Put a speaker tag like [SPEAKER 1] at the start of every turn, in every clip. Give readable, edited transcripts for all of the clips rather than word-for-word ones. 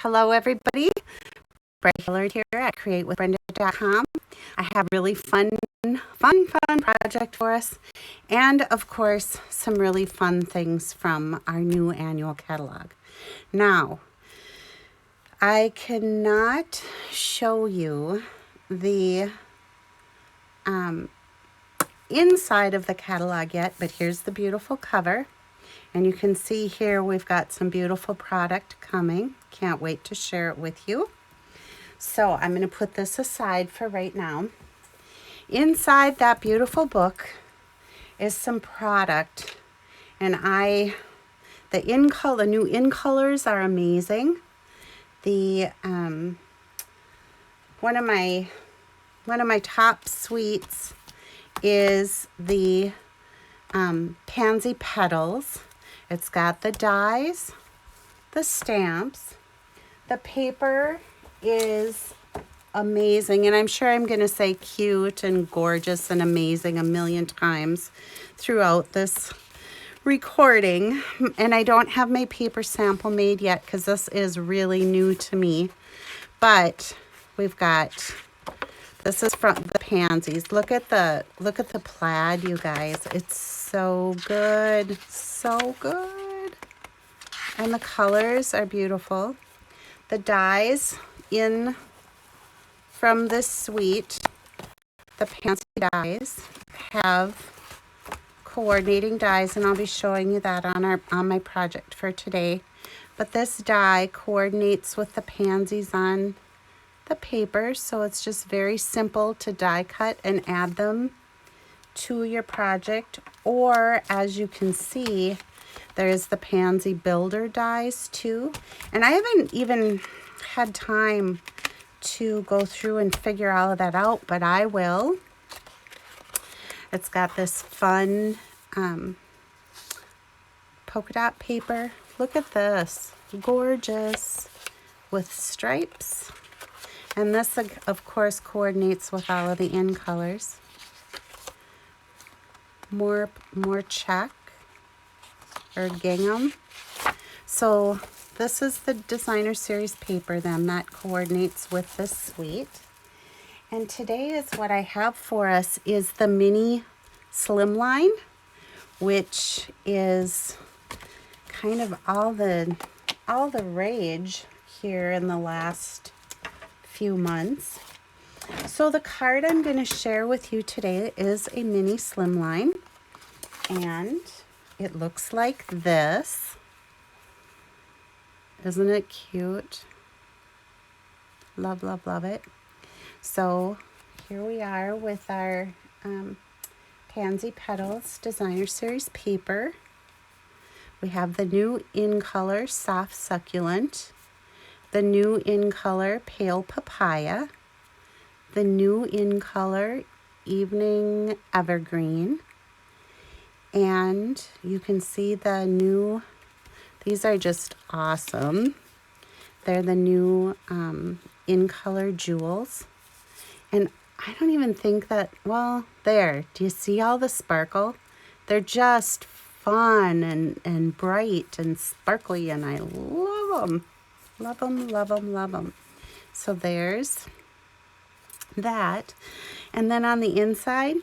[SPEAKER 1] Hello everybody, Brenda Hillard here at createwithbrenda.com. I have a really fun project for us, and of course some really fun things from our new annual catalog. Now, I cannot show you the inside of the catalog yet, but here's the beautiful cover. And you can see here we've got some beautiful product coming. Can't wait to share it with you. So I'm going to put this aside for right now. Inside that beautiful book is some product, and the new in colors are amazing. The one of my top suites is the Pansy Petals. It's got the dies, the stamps. The paper is amazing, and I'm sure I'm going to say cute and gorgeous and amazing a million times throughout this recording. And I don't have my paper sample made yet because this is really new to me. But we've got, this is from the pansies. Look at the plaid, you guys. It's so good, so good. And the colors are beautiful. The dies in from this suite, the Pansy dies, have coordinating dies, and I'll be showing you that on my project for today. But this die coordinates with the pansies on the paper, so it's just very simple to die cut and add them to your project. Or, as you can see, there is the pansy builder dies too, and I haven't even had time to go through and figure all of that out, but I will. It's got this fun polka dot paper. Look at this, gorgeous, with stripes. And this, of course, coordinates with all of the in colors. More check or gingham. So this is the designer series paper then that coordinates with this suite. And today is what I have for us is the mini slimline, which is kind of all the rage here in the last few months. So the card I'm going to share with you today is a mini slimline, and it looks like this. Isn't it cute? Love, love, love it. So here we are with our Pansy Petals Designer Series paper. We have the new in color Soft Succulent, the new in color Pale Papaya, the new in color Evening Evergreen, and you can see the new, these are just awesome. They're the new in color jewels. And I don't even think that, well, there, do you see all the sparkle? They're just fun and bright and sparkly, and I love them. Love them, love them, love them. So there's that. And then on the inside,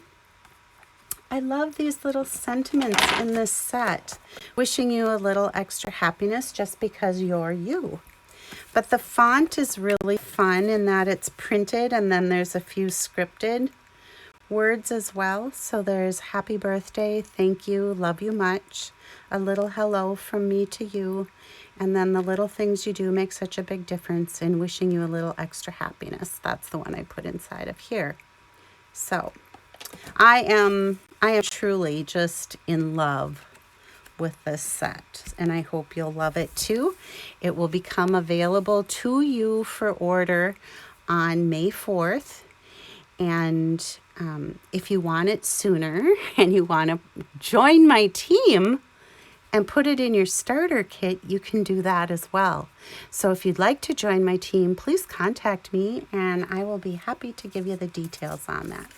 [SPEAKER 1] I love these little sentiments in this set. Wishing you a little extra happiness just because you're you. But the font is really fun in that it's printed, and then there's a few scripted words as well. So there's happy birthday, thank you, love you much, a little hello from me to you, and then the little things you do make such a big difference in wishing you a little extra happiness. That's the one I put inside of here. So I am truly just in love with this set, and I hope you'll love it too. It will become available to you for order on May 4th, and if you want it sooner and you want to join my team and put it in your starter kit, you can do that as well. So if you'd like to join my team, please contact me and I will be happy to give you the details on that.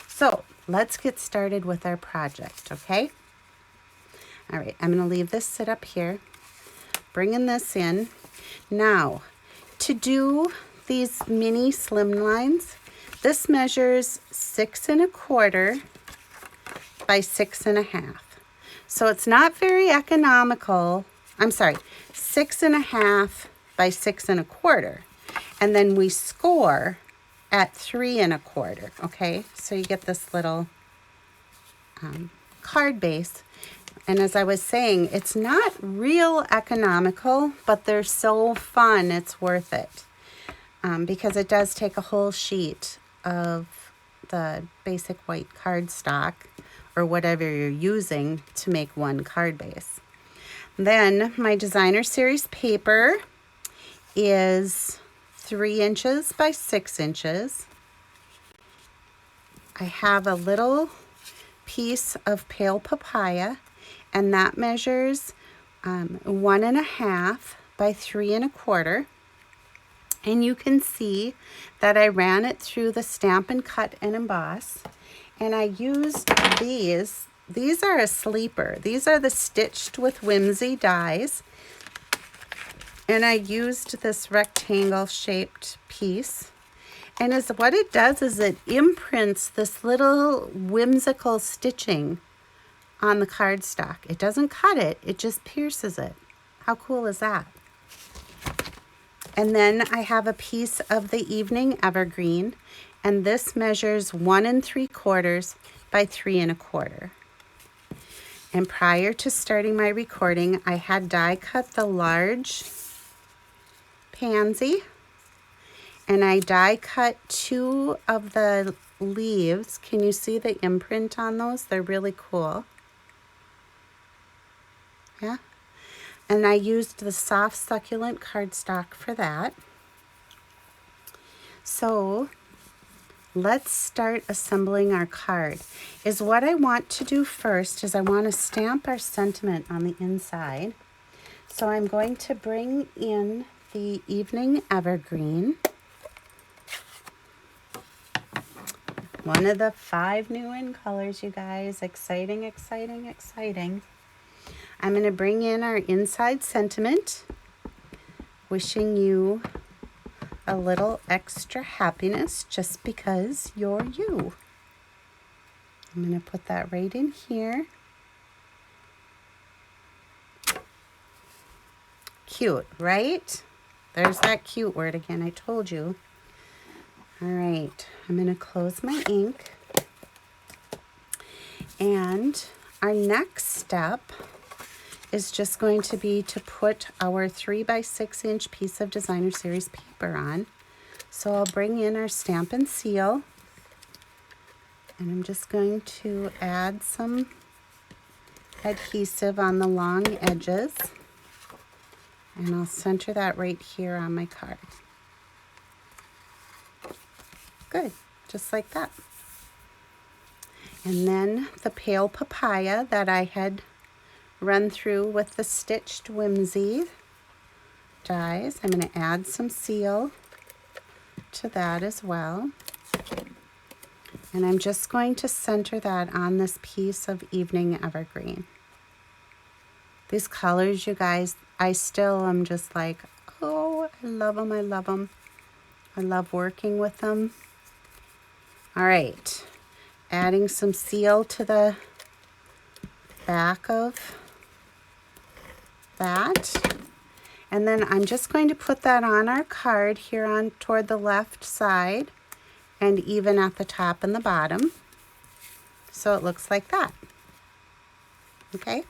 [SPEAKER 1] So let's get started with our project, okay? All right, I'm going to leave this sit up here, bringing this in. Now, to do these mini slim lines, this measures 6 1/4 by 6 1/2. So it's not very economical. I'm sorry, 6 1/2 by 6 1/4. And then we score at 3 1/4, okay? So you get this little card base. And as I was saying, it's not real economical, but they're so fun, it's worth it. Because it does take a whole sheet of the basic white cardstock or whatever you're using to make one card base. Then my designer series paper is 3 inches by 6 inches. I have a little piece of pale papaya, and that measures 1 1/2 by 3 1/4. And you can see that I ran it through the Stampin' Cut and Emboss. And I used these. These are a sleeper. These are the Stitched with Whimsy dies. And I used this rectangle shaped piece. And what it does is it imprints this little whimsical stitching on the cardstock. It doesn't cut it, it just pierces it. How cool is that? And then I have a piece of the Evening Evergreen, and this measures 1 3/4 by 3 1/4. And prior to starting my recording, I had die cut the large pansy, and I die cut 2 of the leaves. Can you see the imprint on those? They're really cool. Yeah. And I used the soft succulent cardstock for that. So let's start assembling our card. What I want to do first is I want to stamp our sentiment on the inside. So I'm going to bring in the Evening Evergreen. One of the 5 new in colors, you guys. Exciting, exciting, exciting. I'm going to bring in our inside sentiment, wishing you a little extra happiness just because you're you. I'm going to put that right in here. Cute, right? There's that cute word again, I told you. All right, I'm going to close my ink. And our next step is just going to be to put our 3 by 6 inch piece of designer series paper on. So I'll bring in our stamp and seal, and I'm just going to add some adhesive on the long edges, and I'll center that right here on my card. Good, just like that. And then the pale papaya that I had run through with the Stitched Whimsy dies. I'm going to add some seal to that as well. And I'm just going to center that on this piece of Evening Evergreen. These colors, you guys, I still am just like, oh, I love them, I love them. I love working with them. All right, adding some seal to the back of that, and then I'm just going to put that on our card here on toward the left side and even at the top and the bottom, so it looks like that. Okay,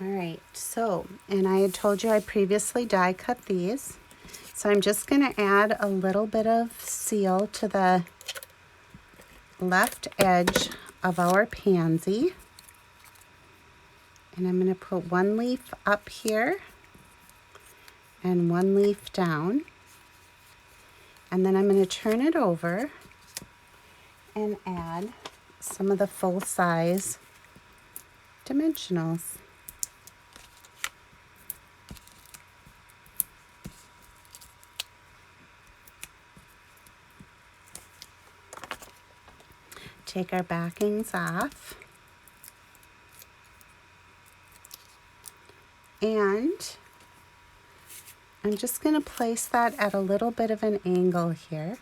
[SPEAKER 1] all right, so, and I had told you I previously die cut these, so I'm just going to add a little bit of seal to the left edge of our pansy. And I'm going to put 1 leaf up here and 1 leaf down. And then I'm going to turn it over and add some of the full-size dimensionals. Take our backings off. And I'm just going to place that at a little bit of an angle here.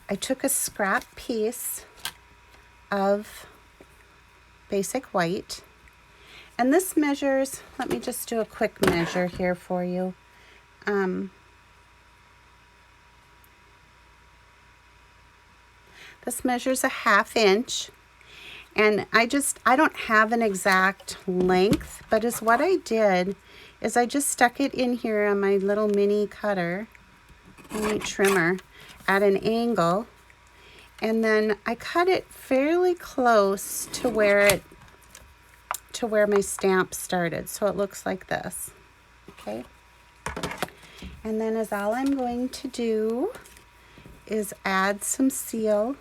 [SPEAKER 1] I took a scrap piece of basic white, and this measures, let me just do a quick measure here for you. This measures a 1/2 inch, and I don't have an exact length, but is what I did is I just stuck it in here on my little mini cutter, mini trimmer, at an angle, and then I cut it fairly close to where my stamp started, so it looks like this. Okay, and then all I'm going to do is add some seal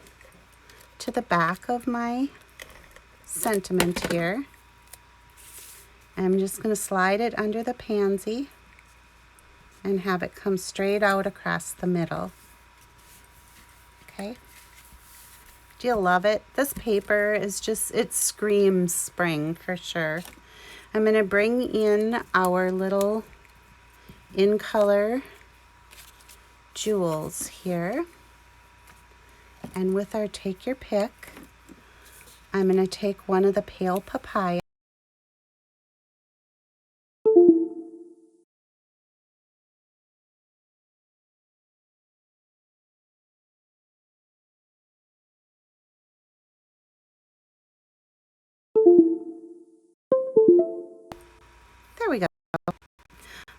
[SPEAKER 1] to the back of my sentiment here. I'm just going to slide it under the pansy and have it come straight out across the middle. Okay. Do you love it? This paper is just, it screams spring for sure. I'm going to bring in our little in color jewels here. And with our take your pick, I'm going to take one of the pale papaya. There we go.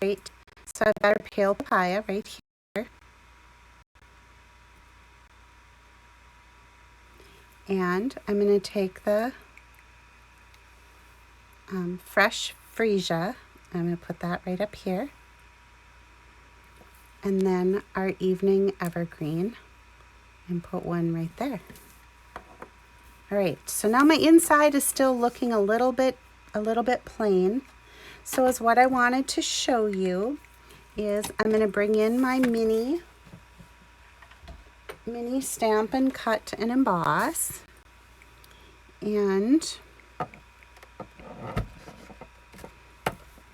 [SPEAKER 1] Right. So I've got our pale papaya right here. And I'm going to take the fresh freesia. I'm going to put that right up here. And then our evening evergreen, and put one right there. All right, so now my inside is still looking a little bit plain. So as what I wanted to show you is I'm going to bring in my mini stamp and cut and emboss. And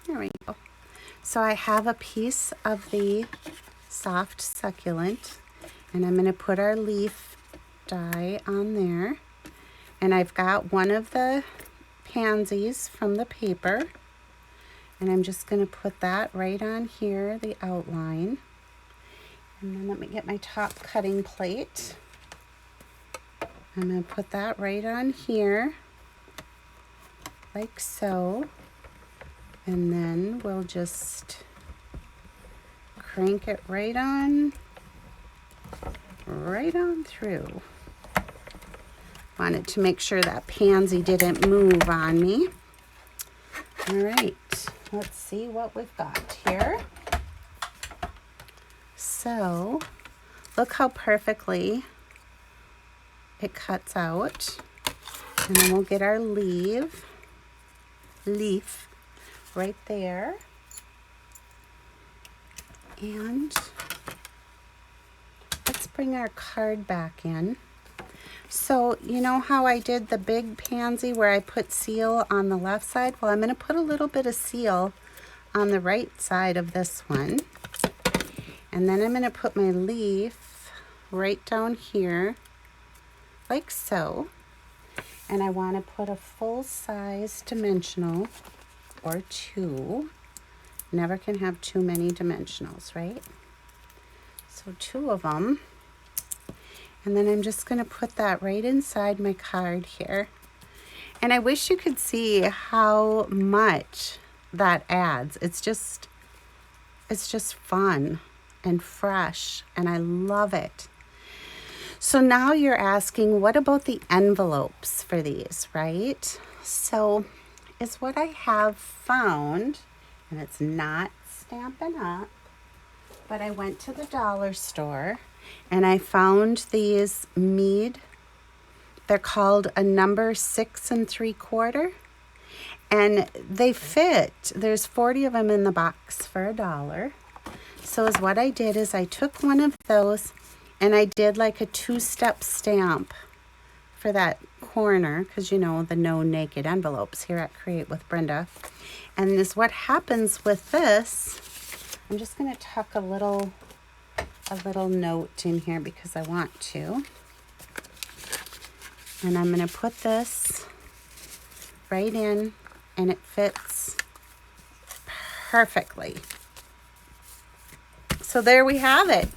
[SPEAKER 1] there we go. So I have a piece of the soft succulent, and I'm going to put our leaf die on there. And I've got one of the pansies from the paper, and I'm just going to put that right on here, the outline. And then let me get my top cutting plate. I'm going to put that right on here, like so. And then we'll just crank it right on through. Wanted to make sure that pansy didn't move on me. All right, let's see what we've got here. So, look how perfectly it cuts out. And then we'll get our leaf right there. And let's bring our card back in. So you know how I did the big pansy where I put seal on the left side? Well, I'm going to put a little bit of seal on the right side of this one. And then I'm going to put my leaf right down here, like so. And I want to put a full-size dimensional or 2. Never can have too many dimensionals, right? So 2 of them. And then I'm just going to put that right inside my card here. And I wish you could see how much that adds. It's just fun and fresh, and I love it. So now you're asking, what about the envelopes for these, right? So is what I have found, and it's not Stampin' Up, but I went to the dollar store and I found these mead. They're called a number 6 3/4, and they fit. There's 40 of them in the box for $1. So is what I did is I took one of those and I did like a 2-step stamp for that corner, because you know the no naked envelopes here at Create with Brenda. And this, what happens with this, I'm just going to tuck a little note in here because I want to. And I'm going to put this right in, and it fits perfectly. So there we have it.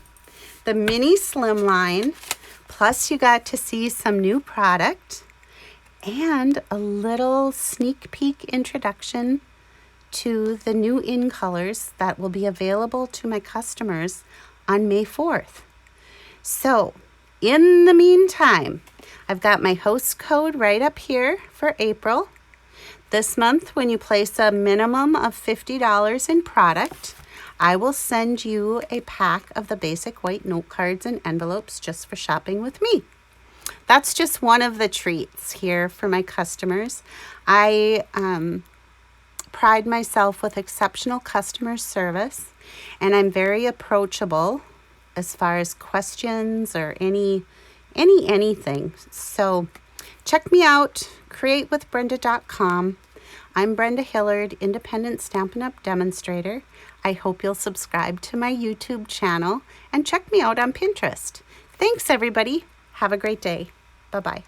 [SPEAKER 1] The mini slimline, plus you got to see some new product and a little sneak peek introduction to the new in colors that will be available to my customers on May 4th. So in the meantime, I've got my host code right up here for April. This month, when you place a minimum of $50 in product, I will send you a pack of the basic white note cards and envelopes just for shopping with me. That's just one of the treats here for my customers. I pride myself with exceptional customer service, and I'm very approachable as far as questions or anything. So check me out, createwithbrenda.com. I'm Brenda Hillard, independent Stampin' Up! Demonstrator. I hope you'll subscribe to my YouTube channel and check me out on Pinterest. Thanks, everybody. Have a great day. Bye-bye.